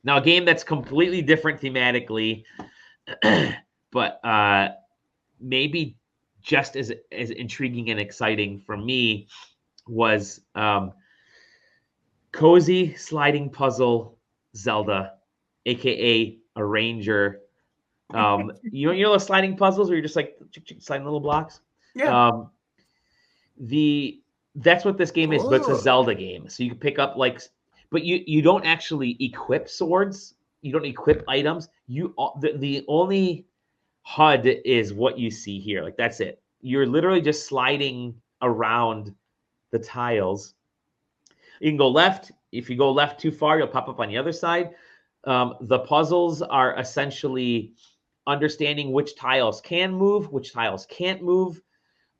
Now, a game that's completely different thematically, but maybe just as intriguing and exciting for me was Cozy Sliding Puzzle Zelda, aka Arranger. You know the sliding puzzles where you're just like sliding little blocks? Yeah. That's what this game is, but it's a Ooh. Zelda game. So you can pick up but you don't actually equip swords. You don't equip items. The only HUD is what you see here. Like that's it. You're literally just sliding around the tiles. You can go left. If you go left too far, you'll pop up on the other side. The puzzles are essentially understanding which tiles can move, which tiles can't move.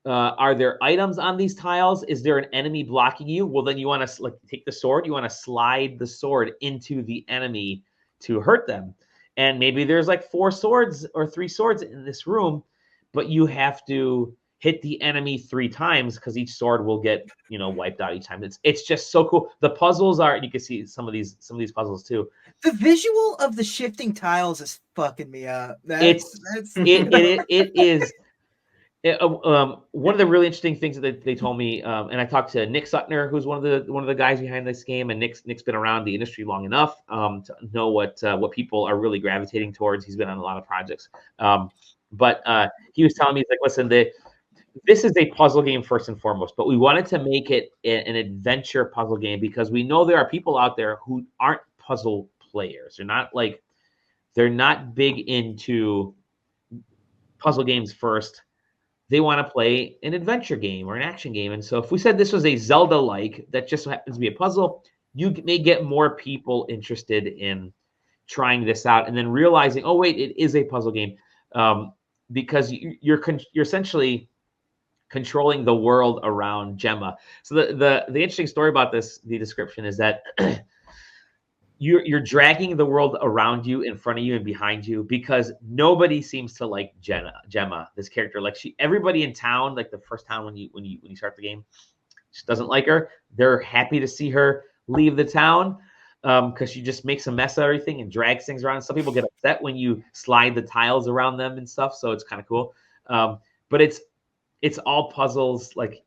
Are there items on these tiles? Is there an enemy blocking you? Well, then you want to take the sword. You want to slide the sword into the enemy to hurt them. And maybe there's like 4 swords or 3 swords in this room, but you have to hit the enemy 3 times because each sword will get wiped out each time. It's just so cool. The puzzles are. You can see some of these puzzles too. The visual of the shifting tiles is fucking me up. It is. One of the really interesting things that they told me, and I talked to Nick Sutner, who's one of the guys behind this game, and Nick's been around the industry long enough to know what people are really gravitating towards. He's been on a lot of projects, but he was telling me, he's like, listen, this is a puzzle game first and foremost, but we wanted to make it an adventure puzzle game because we know there are people out there who aren't puzzle players. They're not big into puzzle games first. They want to play an adventure game or an action game. And so if we said this was a Zelda-like that just happens to be a puzzle, you may get more people interested in trying this out and then realizing, oh, wait, it is a puzzle game, because you're essentially controlling the world around Gemma. So the interesting story about this, the description, is that you're dragging the world around you, in front of you, and behind you, because nobody seems to like Gemma, this character. Like everybody in town, like the first town when you start the game, just doesn't like her. They're happy to see her leave the town because she just makes a mess of everything and drags things around. Some people get upset when you slide the tiles around them and stuff, so it's kind of cool. But it's all puzzles, like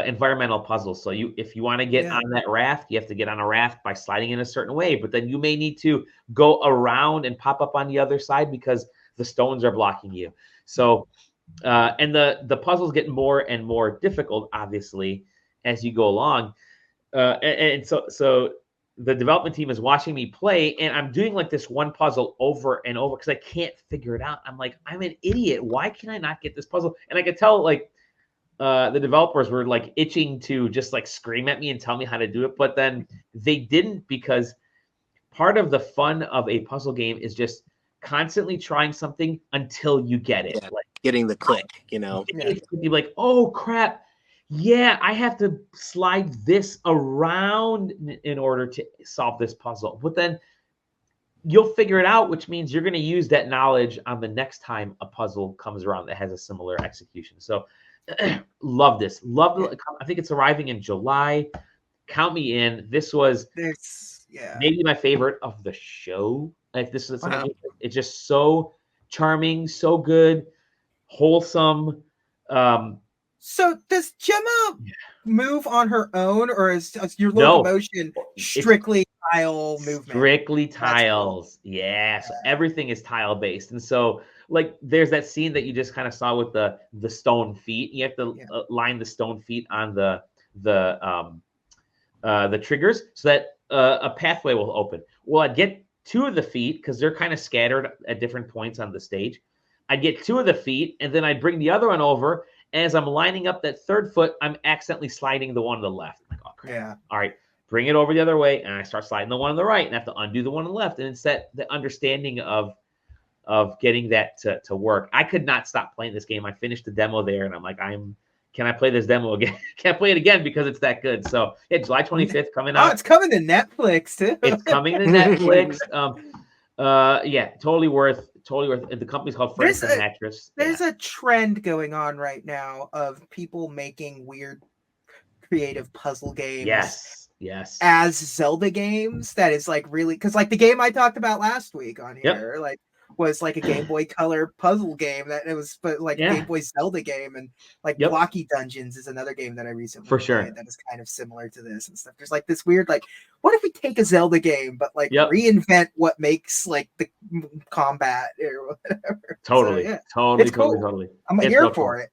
environmental puzzles. So if you want to get on that raft, you have to get on a raft by sliding in a certain way, but then you may need to go around and pop up on the other side because the stones are blocking you. So and the puzzles get more and more difficult, obviously, as you go along. And so the development team is watching me play, and I'm doing like this one puzzle over and over because I can't figure it out. I'm like, I'm an idiot. Why can I not get this puzzle? And I could tell the developers were like itching to just like scream at me and tell me how to do it, but then they didn't, because part of the fun of a puzzle game is just constantly trying something until you get it. Yeah, like getting the click, You're like, oh crap, yeah, I have to slide this around in order to solve this puzzle. But then you'll figure it out, which means you're going to use that knowledge on the next time a puzzle comes around that has a similar execution. So love this. I think it's arriving in July. Count me in. This was maybe my favorite of the show. Like this is it's just so charming, so good, wholesome. So does Gemma move on her own, or is your locomotion strictly tile movement? Strictly tiles. Cool. Yeah. So everything is tile based. And so like there's that scene that you just kind of saw with the stone feet. You have to line the stone feet on the triggers so that a pathway will open. Well, I'd get 2 of the feet because they're kind of scattered at different points on the stage. I'd get 2 of the feet, and then I'd bring the other one over. As I'm lining up that 3rd foot, I'm accidentally sliding the one on the left. I'm like, oh crap. Yeah. All right, bring it over the other way, and I start sliding the one on the right, and I have to undo the one on the left. And it's the understanding of getting that to work. I could not stop playing this game. I finished the demo there, and I'm like, can I play this demo again? Can't play it again because it's that good. So yeah, July 25th coming out. Oh, it's coming to Netflix too. It's coming to Netflix. Yeah, totally worth. The company's called Franklin Mattress. There's a trend going on right now of people making weird, creative puzzle games. Yes. Yes. as Zelda games that is like really, because like the game I talked about last week on here, like was like a Game Boy Color puzzle game that it was, but like a Game Boy Zelda game, and like Blocky Dungeons is another game that I recently played that is kind of similar to this and stuff. There's like this weird like, what if we take a Zelda game but like reinvent what makes like the combat or whatever? Totally, so, totally, it's cool. totally. I'm here for it.